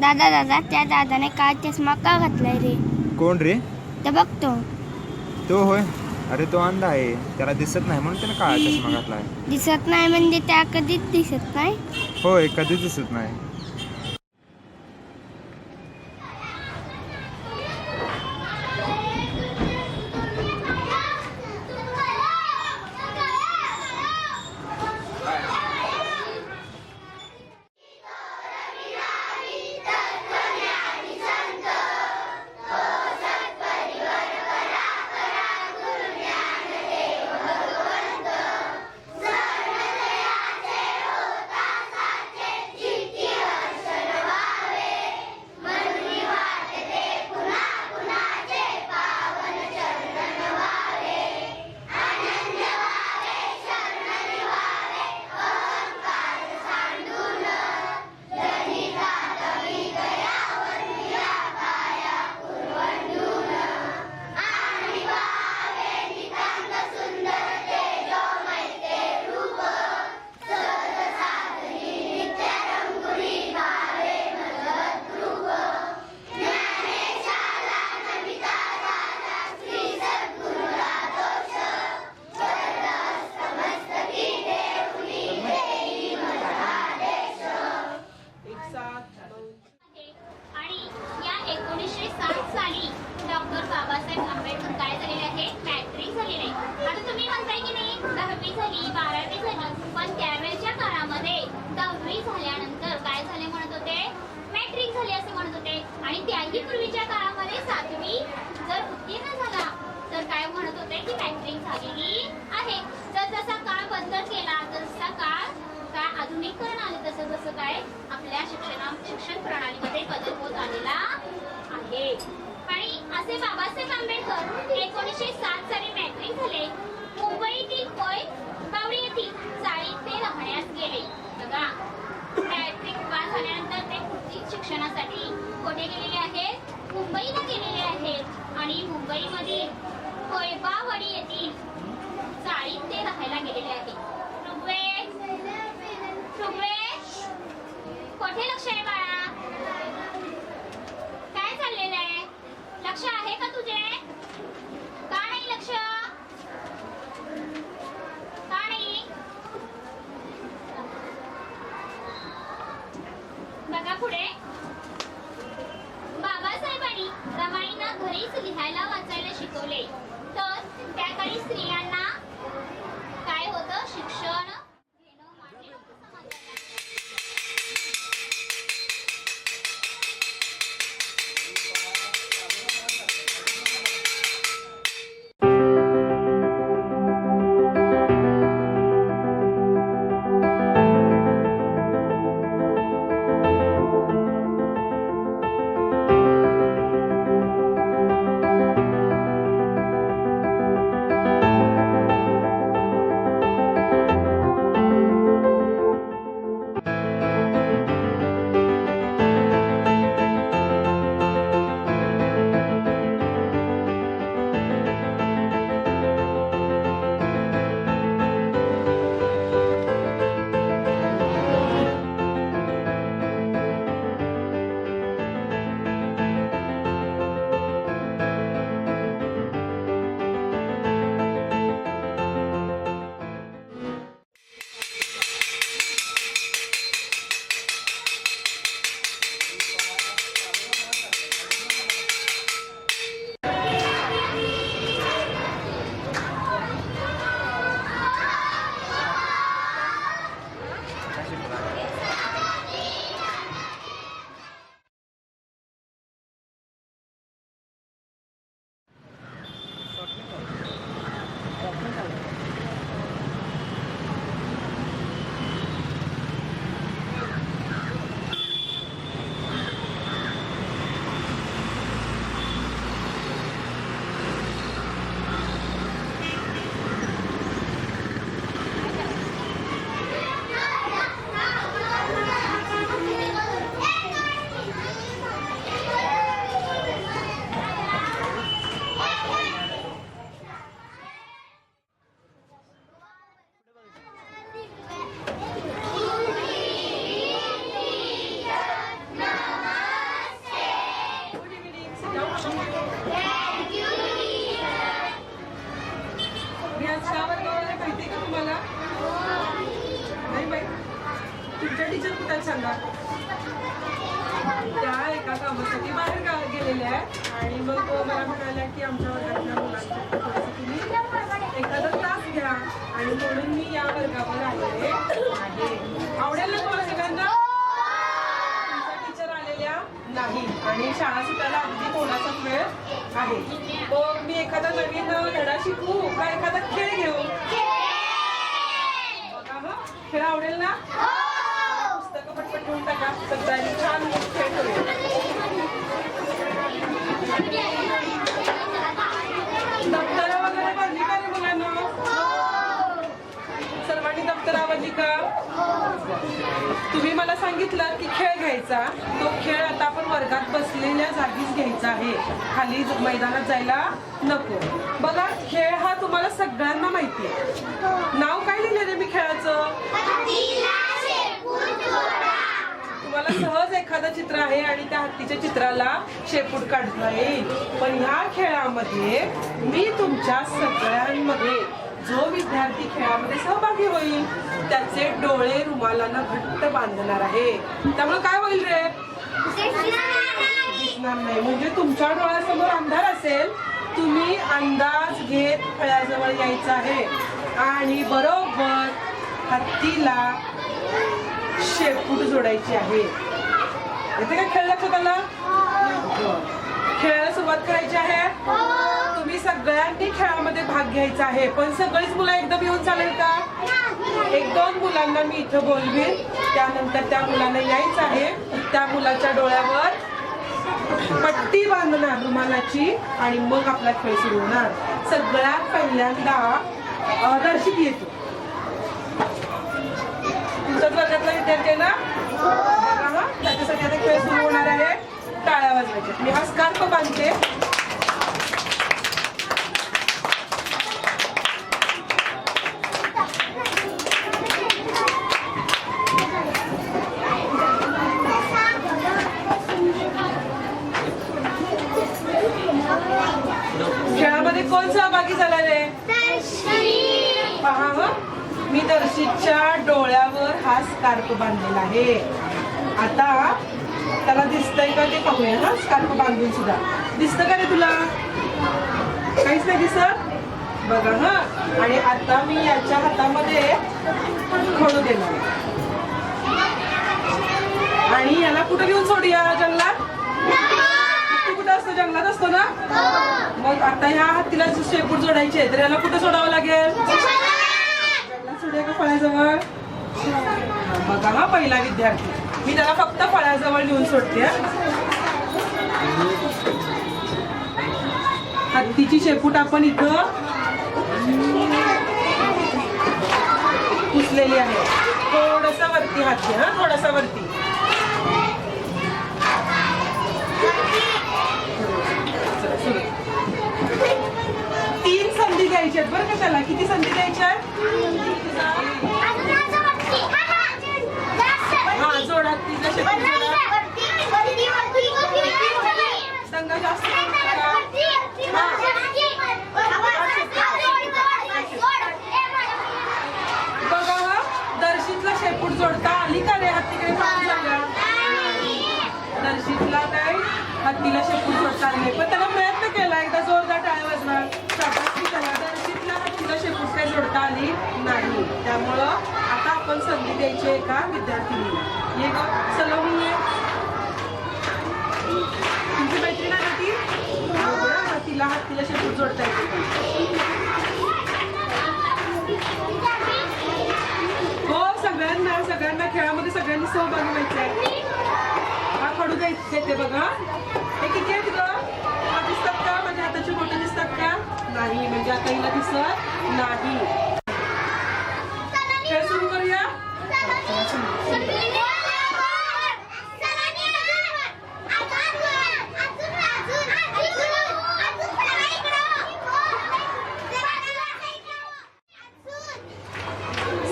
दादा दादा त्या दादाने काळा चष्मा का घातलाय रे? कोण रे? ते बघतो. तो होय. अरे तो अंध आहे, त्याला दिसत नाही म्हणून त्याने काळा चष्मा घातलाय. दिसत नाही म्हणजे त्या कधीच दिसत नाही. होय, कधीच दिसत नाही. आणि या 1960 साली डॉक्टर बाबासाहेब आंबेडकर काय झालेले आहे? मॅट्रिक झालेले आहे. आता तुम्ही म्हणताय की नाही 10वी झाली 12वी झाली, पण त्यावेळेच्या काळामध्ये 10वी झाल्यानंतर काय झाले म्हणत होते? मॅट्रिक झाले असे म्हणत होते. आणि त्याही पूर्वीच्या काळामध्ये 7वी जर उत्तीर्ण झाला तर काय म्हणत होते की मॅट्रिक झालेली आहे. जर जसा काळ बदलत गेला तसा काळ काय आधुनिकीकरण आले तसं जसं काय आपल्या शिक्षण प्रणालीमध्ये बदल होत आलेला आहे. आणि असे बाबासाहेब आंबेडकर 1960 साली मॅट्रिक झाले. मुंबईतील होय बावडी येथील चाळीत ते राहण्यास गेले. बघा, मॅट्रिक पास झाल्यानंतर ते पुढील शिक्षणासाठी कुठे गेलेले आहेत? मुंबईला गेलेले आहेत. आणि मुंबईमधील कोयबावाडी येथील चाळीत ते राहायला गेलेले आहेत. कुठे लक्ष आहे बाळा? काय चाललेलं आहे? लक्ष आहे का तुझे? का नाही लक्ष? का नाही? बघा पुढे. बाबासाहेबांनी रमाईंना घरीच लिहायला वाचायला शिकवले. तर त्या काळी स्त्रियांना काय होतं? शिक्षण घेणं मान्य नव्हतं समाजाला. सांगा. त्या एका कामासाठी बाहेर गावात गेलेल्या आहे आणि मग मला म्हणाल्या की आमच्या वर्गातल्या मुलांसाठी थोडंसं तुम्ही एखादा तास घ्या आणि म्हणून मी या वर्गावर आलेले आहे. आवडेल ना तुम्हाला सगळ्यांना? तुमच्या टीचर आलेल्या नाही आणि शाळा सुटायला अगदी थोडासा वेळ आहे. मग मी एखादा नवीन धडा शिकू का एखादा खेळ घेऊ? बघा हा खेळ आवडेल ना? पुस्तकं पटपट घेऊन टाका. सगळ्यांनी छान खेळ करूया. दप्तरं वगैरे भरली का रे मुलांना? सर्वांनी दप्तरं आवडली का? तुम्ही मला सांगितलं की खेळ घ्यायचा. तो खेळ आता आपण वर्गात बसलेल्या जागीच घ्यायचा आहे. खाली मैदानात जायला नको. बघा खेळ हा तुम्हाला सगळ्यांना माहिती आहे. नाव काय लिहिलं रे मी खेळाचं? तुम्हाला सहज एखादं चित्र आहे आणि त्या हत्तीच्या चित्राला शेपूट काढता येईल. पण ह्या खेळामध्ये मी तुमच्या सगळ्यांमध्ये जो विद्यार्थी खेळामध्ये सहभागी होईल त्याचे डोळे रुमालानं घट्ट बांधणार आहे. त्यामुळे काय होईल रे? दिसणार नाही. म्हणजे तुमच्या डोळ्यासमोर अंधार असेल. तुम्ही अंदाज घेत खेळाजवळ यायचं आहे आणि बरोबर हत्तीला शेपूट जोडायची आहे. येते का खेळ लक्षात आला? खेळायला सुरुवात करायची आहे. तुम्ही सगळ्यांनी खेळामध्ये भाग घ्यायचा आहे. पण सगळीच मुलं एकदम येऊन चालेल का? एक दोन मुलांना मी इथं बोलवीन. त्यानंतर त्या मुलांना यायचं आहे. त्या मुलाच्या डोळ्यावर पट्टी बांधणार रुमालाची आणि मग आपला खेळ सुरू होणार. सगळ्यात पहिल्यांदा दर्शित येतो. तुमच्याच वर्गातला विद्यार्थी आहे ना? त्याच्यासाठी आता खेळ सुरू होणार आहे. टाळ्या वाजवायच्या. मी हा स्कार्फ बांधते. खेळामध्ये कोण सहभागी झाला रे? पहा मी दर्शितच्या डोळ्यावर हा स्कार्फ बांधलेला आहे. आता त्याला दिसतंय का ते पाहूया. हा स्कार्फ बांधून सुद्धा दिसतं का रे तुला? काहीच नाही दिसत. बघा हा. आणि आता मी याच्या हातामध्ये खडू देणार आणि याला कुठं घेऊन सोडूया? जंगलात. कुठं असतो? जंगलात असतो ना? मग आता ह्या हत्तीला शेपूट जोडायचे तर याला कुठं सोडावं लागेल? जंगलात सोडूया का फळ्याजवळ? बघा हा पहिला विद्यार्थी. मी त्याला फक्त फळ्याजवळ नेऊन सोडते. हत्तीची शेपूट आपण इथं पुसलेली आहे. थोडासा वरती हात घे. हा थोडासा वरती. तीन संधी द्यायच्या आहेत बरं का त्याला. किती संधी द्यायच्या आहेत? हा जोडा. तिला शेपूट संघ जास्त बघा हा. दर्शितला शेपूट जोडता आली का रे? हत्तीकडे पाहून सांगा. दर्शितला काय हत्तीला शेपूट जोडता आली नाही. पण त्याला प्रयत्न केला. एकदा जोरदार टाळ्या वाजवा. शाबासकी त्याला. दर्शितला हत्तीला शेपूट काही जोडता आली नाही. त्यामुळं आता आपण संधी द्यायची एका विद्यार्थीला. ये ग सलोनी ये. तुमची मैत्रीण आहे ती? तिला हत्तीला शेपूट जोडता येते. हो सगळ्यांना खेळामध्ये सगळ्यांनी सहभागी व्हायचं आहे. हा खडू देते बघा. हे किती आहेत ग? दिसतात का? माझ्या हाताची बोटं दिसतात का? नाही. म्हणजे आता हिला दिसत नाही. खेळ सुरू करूया.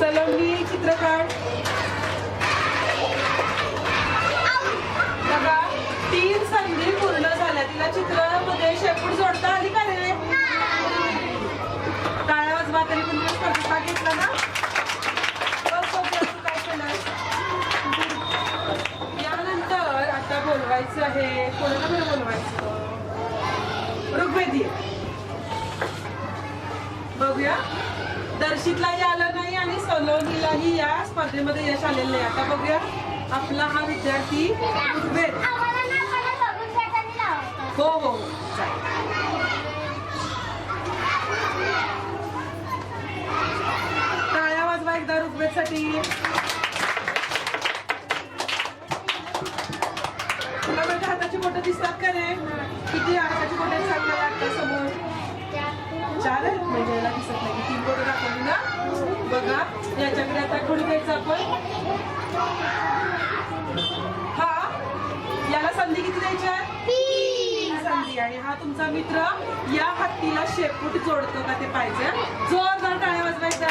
सलोनी चित्र काढ. बघा 3 संधी पूर्ण झाल्या. तिला चित्रामध्ये शेपूट जोडता आली का रे? टाळ्या वाजवा. तरी पण तिला स्पर्धा घेतला ना? बोलवायचं आहे. कोणाला बरं बोलवायचं? ऋग्वेदी बघूया. दर्शितलाही आलं नाही आणि सलोनीलाही या स्पर्धेमध्ये यश आलेलं नाही. आता बघूया आपला हा विद्यार्थी ऋग्वेद. हो हो चालेल. टाळ्या वाजवा एकदा ऋग्वेदसाठी. तुला माझ्या हाताची बोटं दिसतात का रे? किती हाताची बोटं आहेत सांग मला आता समोर? 4 आहेत म्हणजे याला दिसत नाही. 3 बोटं दाखवली ना. बघा याच्याकडे आता कोणी द्यायचं आपण? हा याला संधी किती द्यायची आहे? 3 संधी. आणि हा तुमचा मित्र या हत्तीला शेपूट जोडतो का ते पाहिजे. जोरदार टाळ्या वाजवायचा.